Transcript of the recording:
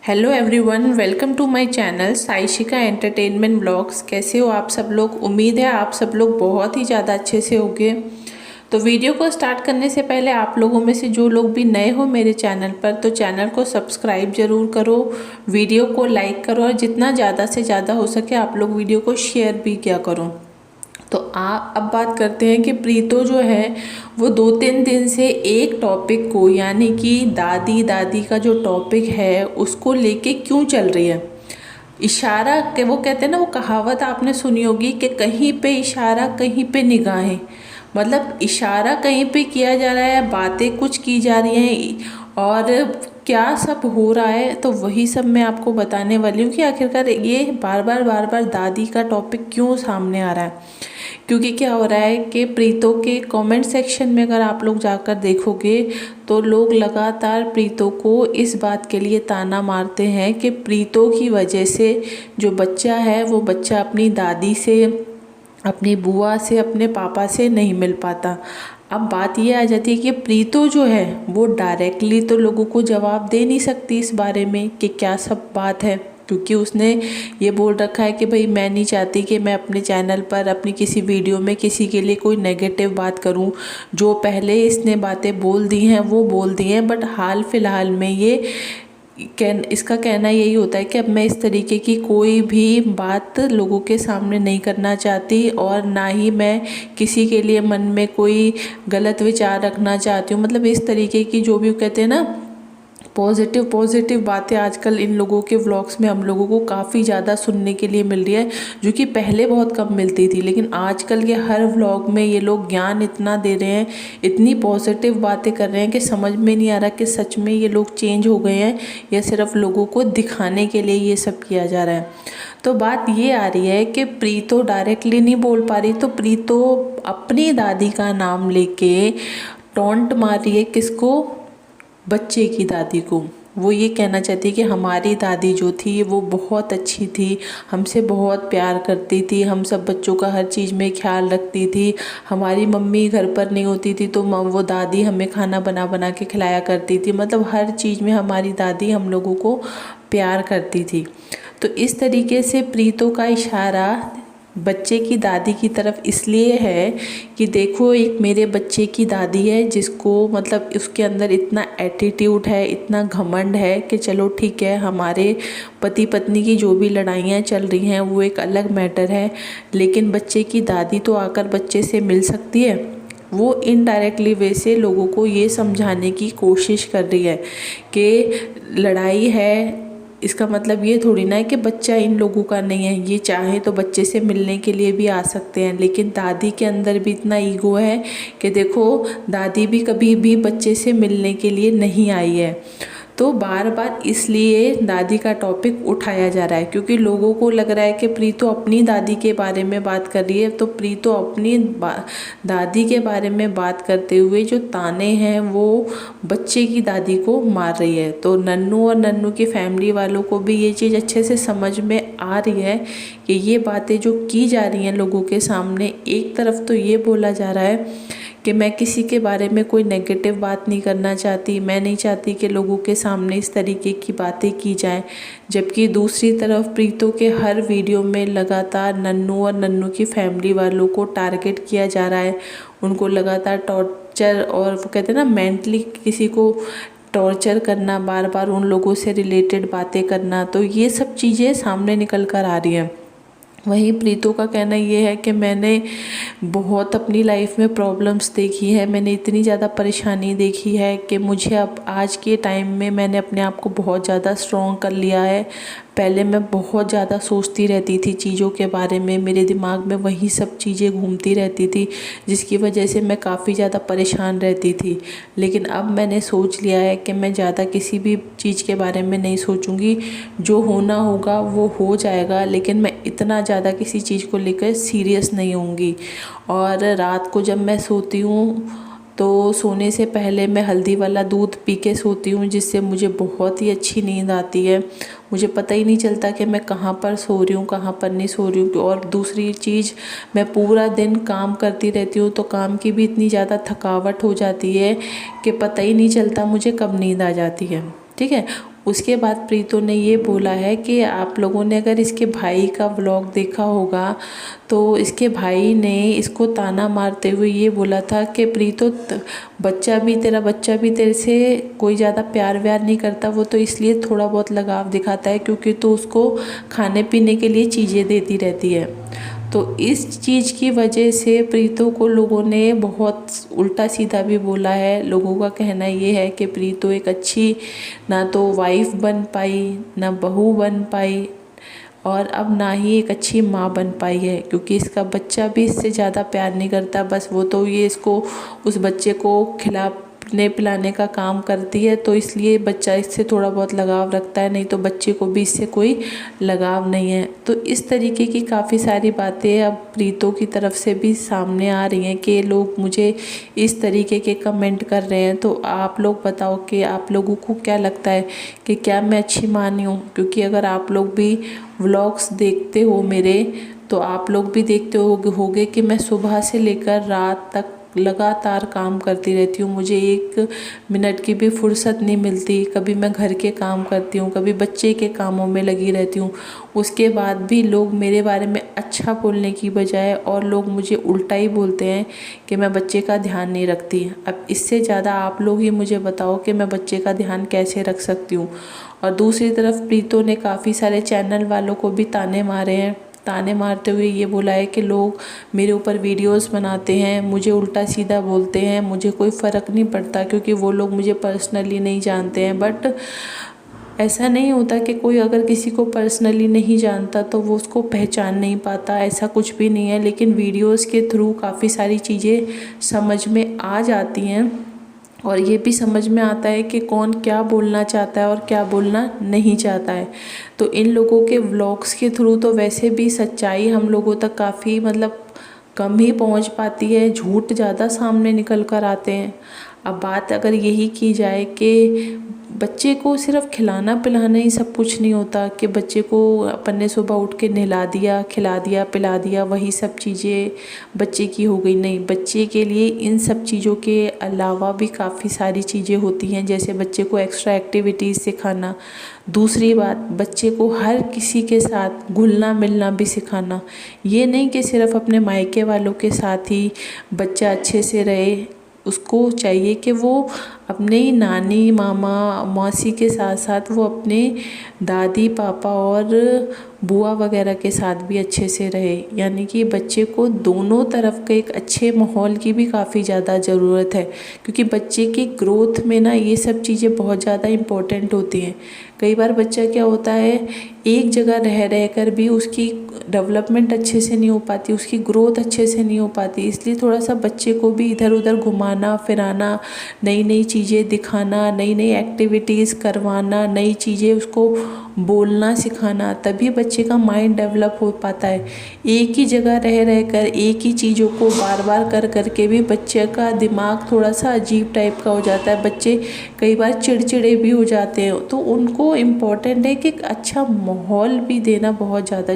Hello everyone, welcome to my channel Saishika entertainment blogs. कैसे हो आप सब लोग? उम्मीद है आप सब लोग बहुत ही ज़्यादा अच्छे से होंगे। तो वीडियो को स्टार्ट करने से पहले आप लोगों में से जो लोग भी नए हो मेरे चैनल पर, तो चैनल को सब्सक्राइब ज़रूर करो, वीडियो को लाइक करो और जितना ज़्यादा से ज़्यादा हो सके आप लोग वीडियो को शेयर भी किया करो। तो अब बात करते हैं कि प्रीतो जो है वो 2-3 दिन से एक टॉपिक को, यानी कि दादी दादी का जो टॉपिक है उसको लेके क्यों चल रही है। इशारा के वो कहते हैं ना, वो कहावत आपने सुनी होगी कि कहीं पे इशारा कहीं पे निगाहें। मतलब इशारा कहीं पे किया जा रहा है, बातें कुछ की जा रही हैं और क्या सब हो रहा है, तो वही सब मैं आपको बताने वाली हूँ कि आखिरकार ये बार बार दादी का टॉपिक क्यों सामने आ रहा है। क्योंकि क्या हो रहा है कि प्रीतो के कमेंट सेक्शन में अगर आप लोग जाकर देखोगे तो लोग लगातार प्रीतो को इस बात के लिए ताना मारते हैं कि प्रीतो की वजह से जो बच्चा है वो बच्चा अपनी दादी से, अपनी बुआ से, अपने पापा से नहीं मिल पाता। अब बात ये आ जाती है कि प्रीतो जो है वो डायरेक्टली तो लोगों को जवाब दे नहीं सकती इस बारे में कि क्या सब बात है, क्योंकि उसने ये बोल रखा है कि भाई मैं नहीं चाहती कि मैं अपने चैनल पर अपनी किसी वीडियो में किसी के लिए कोई नेगेटिव बात करूं। जो पहले इसने बातें बोल दी हैं वो बोल दी हैं, बट हाल फिलहाल में इसका कहना यही होता है कि अब मैं इस तरीके की कोई भी बात लोगों के सामने नहीं करना चाहती और ना ही मैं किसी के लिए मन में कोई गलत विचार रखना चाहती हूँ। मतलब इस तरीके की जो भी कहते हैं ना पॉजिटिव बातें आजकल इन लोगों के व्लॉग्स में हम लोगों को काफ़ी ज़्यादा सुनने के लिए मिल रही है, जो कि पहले बहुत कम मिलती थी। लेकिन आजकल के हर व्लॉग में ये लोग ज्ञान इतना दे रहे हैं, इतनी पॉजिटिव बातें कर रहे हैं कि समझ में नहीं आ रहा कि सच में ये लोग चेंज हो गए हैं या सिर्फ लोगों को दिखाने के लिए ये सब किया जा रहा है। तो बात ये आ रही है कि प्रीतो डायरेक्टली नहीं बोल पा रही, तो प्रीतो अपनी दादी का नाम लेके टॉन्ट मार रही है किसको? बच्चे की दादी को। वो ये कहना चाहती कि हमारी दादी जो थी वो बहुत अच्छी थी, हमसे बहुत प्यार करती थी, हम सब बच्चों का हर चीज़ में ख्याल रखती थी। हमारी मम्मी घर पर नहीं होती थी तो वो दादी हमें खाना बना बना के खिलाया करती थी। मतलब हर चीज़ में हमारी दादी हम लोगों को प्यार करती थी। तो इस तरीके से प्रीतो का इशारा बच्चे की दादी की तरफ इसलिए है कि देखो, एक मेरे बच्चे की दादी है जिसको मतलब उसके अंदर इतना एटीट्यूड है, इतना घमंड है कि चलो ठीक है, हमारे पति पत्नी की जो भी लड़ाइयाँ चल रही हैं वो एक अलग मैटर है, लेकिन बच्चे की दादी तो आकर बच्चे से मिल सकती है। वो इनडायरेक्टली वे से लोगों को ये समझाने की कोशिश कर रही है कि लड़ाई है, इसका मतलब ये थोड़ी ना है कि बच्चा इन लोगों का नहीं है। ये चाहे तो बच्चे से मिलने के लिए भी आ सकते हैं, लेकिन दादी के अंदर भी इतना ईगो है कि देखो, दादी भी कभी भी बच्चे से मिलने के लिए नहीं आई है। तो बार बार इसलिए दादी का टॉपिक उठाया जा रहा है, क्योंकि लोगों को लग रहा है कि प्रीतो अपनी दादी के बारे में बात कर रही है, तो प्रीतो अपनी दादी के बारे में बात करते हुए जो ताने हैं वो बच्चे की दादी को मार रही है। तो नन्नू और नन्नू की फैमिली वालों को भी ये चीज़ अच्छे से समझ में आ रही है कि ये बातें जो की जा रही हैं लोगों के सामने, एक तरफ तो ये बोला जा रहा है कि मैं किसी के बारे में कोई नेगेटिव बात नहीं करना चाहती, मैं नहीं चाहती कि लोगों के सामने इस तरीके की बातें की जाएं, जबकि दूसरी तरफ प्रीतो के हर वीडियो में लगातार नन्नू और नन्नू की फैमिली वालों को टारगेट किया जा रहा है। उनको लगातार टॉर्चर और वो कहते हैं ना, मेंटली किसी को टॉर्चर करना, बार बार उन लोगों से रिलेटेड बातें करना, तो ये सब चीज़ें सामने निकल कर आ रही हैं। वहीं प्रीतो का कहना ये है कि मैंने बहुत अपनी लाइफ में प्रॉब्लम्स देखी है, मैंने इतनी ज़्यादा परेशानी देखी है कि मुझे अब आज के टाइम में मैंने अपने आप को बहुत ज़्यादा स्ट्रॉन्ग कर लिया है। पहले मैं बहुत ज़्यादा सोचती रहती थी चीज़ों के बारे में, मेरे दिमाग में वही सब चीज़ें घूमती रहती थी, जिसकी वजह से मैं काफ़ी ज़्यादा परेशान रहती थी। लेकिन अब मैंने सोच लिया है कि मैं ज़्यादा किसी भी चीज़ के बारे में नहीं सोचूंगी, जो होना होगा वो हो जाएगा, लेकिन मैं इतना ज़्यादा किसी चीज़ को लेकर सीरियस नहीं होंगी। और रात को जब मैं सोती हूँ तो सोने से पहले मैं हल्दी वाला दूध पी के सोती हूँ, जिससे मुझे बहुत ही अच्छी नींद आती है। मुझे पता ही नहीं चलता कि मैं कहाँ पर सो रही हूँ, कहाँ पर नहीं सो रही हूँ। और दूसरी चीज़, मैं पूरा दिन काम करती रहती हूँ, तो काम की भी इतनी ज़्यादा थकावट हो जाती है कि पता ही नहीं चलता मुझे कब नींद आ जाती है। ठीक है। उसके बाद प्रीतो ने ये बोला है कि आप लोगों ने अगर इसके भाई का व्लॉग देखा होगा तो इसके भाई ने इसको ताना मारते हुए ये बोला था कि प्रीतो तेरा बच्चा भी तेरे से कोई ज़्यादा प्यार व्यार नहीं करता, वो तो इसलिए थोड़ा बहुत लगाव दिखाता है क्योंकि तो उसको खाने पीने के लिए चीज़ें देती रहती है। तो इस चीज़ की वजह से प्रीतो को लोगों ने बहुत उल्टा सीधा भी बोला है। लोगों का कहना ये है कि प्रीतो एक अच्छी ना तो वाइफ बन पाई, ना बहू बन पाई और अब ना ही एक अच्छी माँ बन पाई है, क्योंकि इसका बच्चा भी इससे ज़्यादा प्यार नहीं करता। बस वो तो ये इसको उस बच्चे को खिलाने पिलाने का काम करती है, तो इसलिए बच्चा इससे थोड़ा बहुत लगाव रखता है, नहीं तो बच्चे को भी इससे कोई लगाव नहीं है। तो इस तरीके की काफ़ी सारी बातें अब प्रीतो की तरफ से भी सामने आ रही हैं कि लोग मुझे इस तरीके के कमेंट कर रहे हैं। तो आप लोग बताओ कि आप लोगों को क्या लगता है कि क्या मैं अच्छी माँ नहीं हूँ? क्योंकि अगर आप लोग भी व्लॉग्स देखते हो मेरे, तो आप लोग भी देखते होगे कि मैं सुबह से लेकर रात तक लगातार काम करती रहती हूँ। मुझे एक मिनट की भी फुर्सत नहीं मिलती। कभी मैं घर के काम करती हूँ, कभी बच्चे के कामों में लगी रहती हूँ। उसके बाद भी लोग मेरे बारे में अच्छा बोलने की बजाय और लोग मुझे उल्टा ही बोलते हैं कि मैं बच्चे का ध्यान नहीं रखती। अब इससे ज़्यादा आप लोग ही मुझे बताओ कि मैं बच्चे का ध्यान कैसे रख सकती हूँ। और दूसरी तरफ प्रीतो ने काफ़ी सारे चैनल वालों को भी ताने मारे हैं। ताने मारते हुए ये बोला है कि लोग मेरे ऊपर वीडियोस बनाते हैं, मुझे उल्टा सीधा बोलते हैं, मुझे कोई फ़र्क नहीं पड़ता क्योंकि वो लोग मुझे पर्सनली नहीं जानते हैं। बट ऐसा नहीं होता कि कोई अगर किसी को पर्सनली नहीं जानता तो वो उसको पहचान नहीं पाता, ऐसा कुछ भी नहीं है। लेकिन वीडियोस के थ्रू काफ़ी सारी चीज़ें समझ में आ जाती हैं और ये भी समझ में आता है कि कौन क्या बोलना चाहता है और क्या बोलना नहीं चाहता है। तो इन लोगों के व्लॉग्स के थ्रू तो वैसे भी सच्चाई हम लोगों तक काफ़ी कम ही पहुंच पाती है, झूठ ज़्यादा सामने निकल कर आते हैं। अब बात अगर यही की जाए कि बच्चे को सिर्फ खिलाना पिलाना ही सब कुछ नहीं होता कि बच्चे को अपन ने सुबह उठ के नहला दिया, खिला दिया, पिला दिया, वही सब चीज़ें बच्चे की हो गई। नहीं, बच्चे के लिए इन सब चीज़ों के अलावा भी काफ़ी सारी चीज़ें होती हैं, जैसे बच्चे को एक्स्ट्रा एक्टिविटीज़ सिखाना। दूसरी बात, बच्चे को हर किसी के साथ घुलना मिलना भी सिखाना। ये नहीं कि सिर्फ अपने मायके वालों के साथ ही बच्चा अच्छे से रहे। उसको चाहिए कि वो अपने ही नानी मामा मौसी के साथ साथ वो अपने दादी पापा और बुआ वगैरह के साथ भी अच्छे से रहे। यानी कि बच्चे को दोनों तरफ के एक अच्छे माहौल की भी काफ़ी ज़्यादा ज़रूरत है, क्योंकि बच्चे की ग्रोथ में ना ये सब चीज़ें बहुत ज़्यादा इम्पोर्टेंट होती हैं। कई बार बच्चा क्या होता है, एक जगह रह कर भी उसकी डेवलपमेंट अच्छे से नहीं हो पाती, उसकी ग्रोथ अच्छे से नहीं हो पाती। इसलिए थोड़ा सा बच्चे को भी इधर उधर घुमाना फिराना, नई नई चीज़ें दिखाना, नई नई एक्टिविटीज़ करवाना, नई चीज़ें उसको बोलना सिखाना, तभी बच्चे का माइंड डेवलप हो पाता है। एक ही जगह रह कर एक ही चीज़ों को बार बार कर के भी बच्चे का दिमाग थोड़ा सा अजीब टाइप का हो जाता है। बच्चे कई बार चिड़चिड़े भी हो जाते हैं। तो उनको इम्पोर्टेंट है कि एक अच्छा माहौल भी देना बहुत ज़्यादा